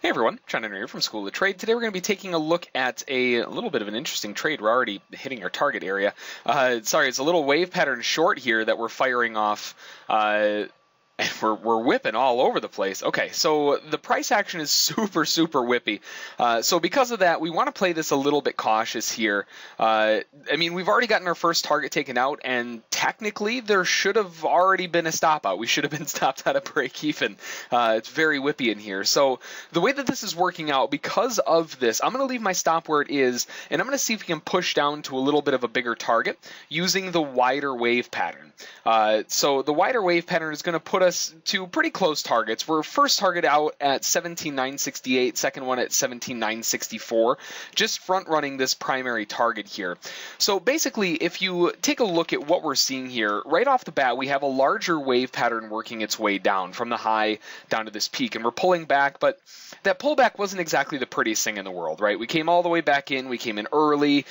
Hey everyone, John Henry here from School of Trade. Today we're going to be taking a look at a little bit of an interesting trade. We're already hitting our target area. Sorry, it's a little wave pattern short here that we're firing off. And we're whipping all over the place. Okay, so the price action is super whippy. So because of that, we want to play this a little bit cautious here. I mean, we've already gotten our first target taken out, and technically there should have already been a stop out. We should have been stopped out of break even. It's very whippy in here. So the way that this is working out, because of this, I'm going to leave my stop where it is, and I'm going to see if we can push down to a little bit of a bigger target using the wider wave pattern. So the wider wave pattern is going to put us to pretty close targets. We're first target out at 17,968, second one at 17,964, just front running this primary target here. So basically, if you take a look at what we're seeing here, right off the bat, we have a larger wave pattern working its way down from the high down to this peak, and we're pulling back, but that pullback wasn't exactly the prettiest thing in the world, right? We came all the way back in, we came in early,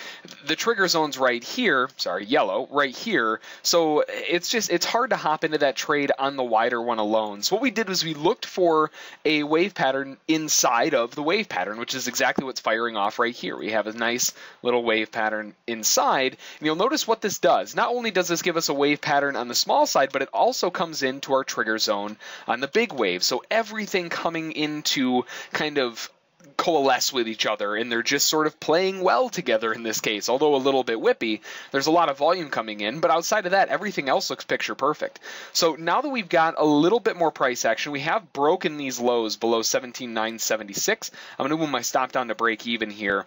the trigger zone's right here, sorry, yellow, right here, so it's hard to hop into that trade on the wider one alone. So what we did was we looked for a wave pattern inside of the wave pattern, which is exactly what's firing off right here. We have a nice little wave pattern inside, and you'll notice what this does. Not only does this give us a wave pattern on the small side, but it also comes into our trigger zone on the big wave. So everything coming into kind of coalesce with each other, and they're just sort of playing well together in this case. Although a little bit whippy, there's a lot of volume coming in, but outside of that, everything else looks picture perfect. So now that we've got a little bit more price action, we have broken these lows below 17,976. I'm going to move my stop down to break even here,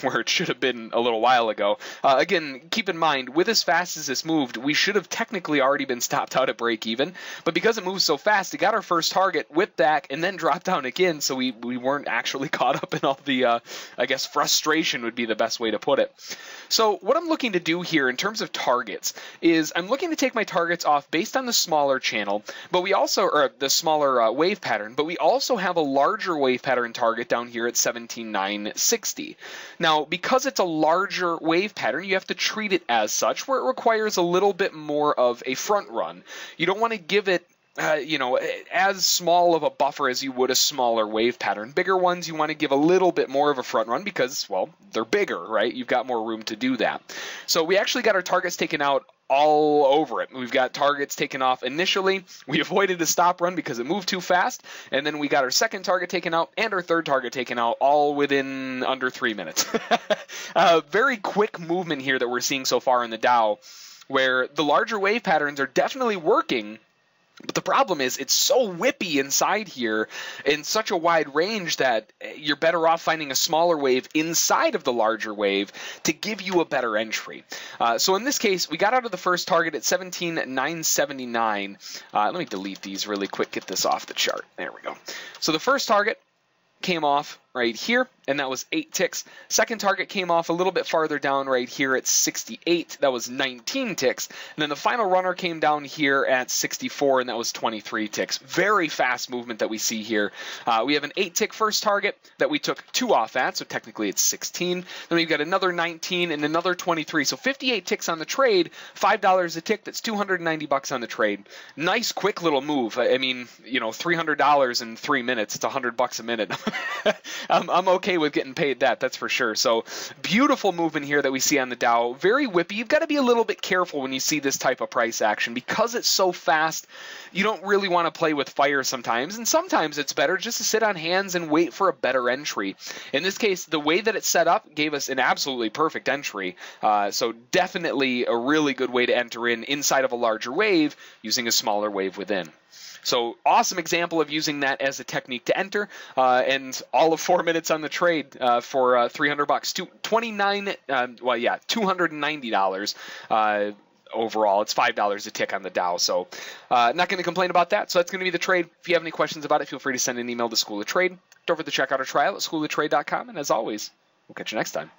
where it should have been a little while ago. Again, keep in mind, with as fast as this moved, we should have technically already been stopped out at break even, but because it moved so fast, it got our first target, whipped back, and then dropped down again, so we weren't actually caught up in all the, I guess, frustration would be the best way to put it. So what I'm looking to do here in terms of targets is I'm looking to take my targets off based on the smaller channel, but we also, or the smaller wave pattern, but we also have a larger wave pattern target down here at 17,960. Now, because it's a larger wave pattern, you have to treat it as such, where it requires a little bit more of a front run. You don't want to give it as small of a buffer as you would a smaller wave pattern. Bigger ones, you want to give a little bit more of a front run because, well, they're bigger, right? You've got more room to do that. So we actually got our targets taken out all over it. We've got targets taken off initially. We avoided a stop run because it moved too fast, and then we got our second target taken out and our third target taken out all within under 3 minutes. Very quick movement here that we're seeing so far in the Dow, where the larger wave patterns are definitely working. But the problem is it's so whippy inside here in such a wide range that you're better off finding a smaller wave inside of the larger wave to give you a better entry. So in this case, we got out of the first target at 17,979. Let me delete these really quick, get this off the chart. There we go. So the first target came off right here, and that was 8 ticks. Second target came off a little bit farther down right here at 68. That was 19 ticks. And then the final runner came down here at 64, and that was 23 ticks. Very fast movement that we see here. We have an 8-tick first target that we took 2 off at, so technically it's 16. Then we've got another 19 and another 23. So 58 ticks on the trade, $5 a tick. That's $290 on the trade. Nice, quick little move. I mean, $300 in 3 minutes. It's $100 a minute. I'm okay with getting paid that's for sure. So beautiful movement here that we see on the Dow. Very whippy. You've got to be a little bit careful when you see this type of price action because it's so fast. You don't really want to play with fire sometimes, and sometimes it's better just to sit on hands and wait for a better entry. In this case, the way that it's set up gave us an absolutely perfect entry. So definitely a really good way to enter inside of a larger wave using a smaller wave within. So awesome example of using that as a technique to enter, and all of 4 minutes on the trade for $300, $290 overall. It's $5 a tick on the Dow, so not going to complain about that. So that's going to be the trade. If you have any questions about it, feel free to send an email to School of Trade. Don't forget to check out our trial at schooloftrade.com, and as always, we'll catch you next time.